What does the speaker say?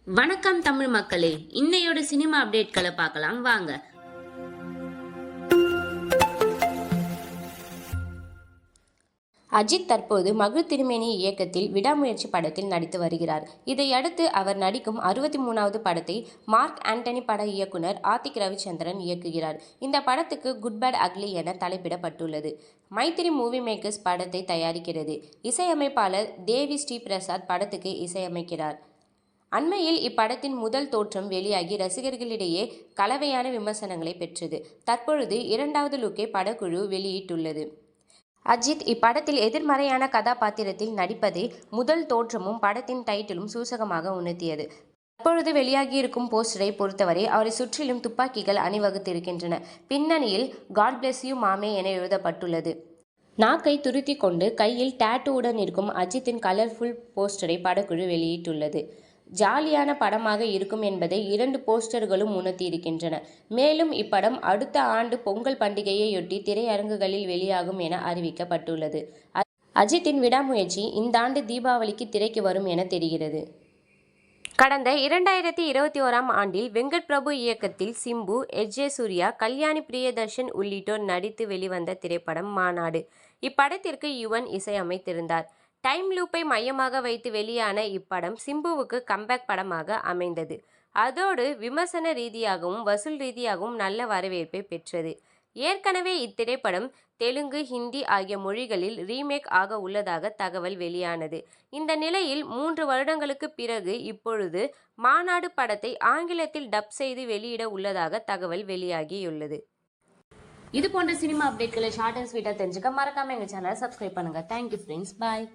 வணக்கம் தமிழ் மக்களே, இன்னையோட சினிமா அப்டேட்களை பார்க்கலாம் வாங்க. அஜித் தற்போது மகள் திருமேனி இயக்கத்தில் விடாமுயற்சி படத்தில் நடித்து வருகிறார். இதையடுத்து அவர் நடிக்கும் 63வது படத்தை மார்க் ஆண்டனி பட இயக்குனர் ஆதிக் ரவிச்சந்திரன் இயக்குகிறார். இந்த படத்துக்கு குட் பேட் அக்லி என தலைப்பிடப்பட்டுள்ளது. மைத்திரி மூவி மேக்கர்ஸ் படத்தை தயாரிக்கிறது. இசையமைப்பாளர் தேவி ஸ்ரீ பிரசாத் படத்துக்கு இசையமைக்கிறார். அண்மையில் இப்படத்தின் முதல் தோற்றம் வெளியாகி ரசிகர்களிடையே கலவையான விமர்சனங்களை பெற்றது. தற்பொழுது 2வது லுக்கை படக்குழு வெளியிட்டுள்ளது. அஜித் இப்படத்தில் எதிர்மறையான கதாபாத்திரத்தில் நடிப்பதை முதல் தோற்றமும் படத்தின் டைட்டிலும் சூசகமாக உணர்த்தியது. தற்பொழுது வெளியாகியிருக்கும் போஸ்டரை பொறுத்தவரை அவரை சுற்றிலும் துப்பாக்கிகள் அணிவகுத்திருக்கின்றன. பின்னணியில் காட் பிளஸ் யூ மாமே என எழுதப்பட்டுள்ளது. நாக்கை துருத்தி கொண்டு கையில் டாட்டூவுடன் இருக்கும் அஜித்தின் கலர்ஃபுல் போஸ்டரை படக்குழு வெளியிட்டுள்ளது. ஜாலியான படமாக இருக்கும் என்பதை 2 போஸ்டர்களும் உணர்த்தியிருக்கின்றன. மேலும் இப்படம் அடுத்த ஆண்டு பொங்கல் பண்டிகையையொட்டி திரையரங்குகளில் வெளியாகும் என அறிவிக்கப்பட்டுள்ளது. அஜித்தின் விடாமுயற்சி இந்த ஆண்டு தீபாவளிக்கு திரைக்கு வரும் என தெரிகிறது. கடந்த 2021ஆம் ஆண்டில் வெங்கட் பிரபு இயக்கத்தில் சிம்பு, எஸ்.ஜே. சூர்யா, கல்யாணி பிரியதர்ஷன் உள்ளிட்டோர் நடித்து வெளிவந்த திரைப்படம் மாநாடு. இப்படத்திற்கு யுவன் இசையமைத்திருந்தார். டைம் லூப்பை மையமாக வைத்து வெளியான இப்படம் சிம்புவுக்கு கம்பேக் படமாக அமைந்தது. அதோடு விமர்சன ரீதியாகவும் வசூல் ரீதியாகவும் நல்ல வரவேற்பை பெற்றது. ஏற்கனவே இத்திரைப்படம் தெலுங்கு, ஹிந்தி ஆகிய மொழிகளில் ரீமேக் ஆக உள்ளதாக தகவல் வெளியானது. இந்த நிலையில் 3 வருடங்களுக்கு பிறகு இப்பொழுது மாநாடு படத்தை ஆங்கிலத்தில் டப் செய்து வெளியிட உள்ளதாக தகவல் வெளியாகியுள்ளது. இது போன்ற சினிமா அப்டேட்களை ஷார்ட் அண்ட் ஸ்வீட்டா தெரிஞ்சுக்க மறக்காம எங்க சேனலை சப்ஸ்கிரைப் பண்ணுங்க. தேங்க்யூ ஃப்ரெண்ட்ஸ், பாய்.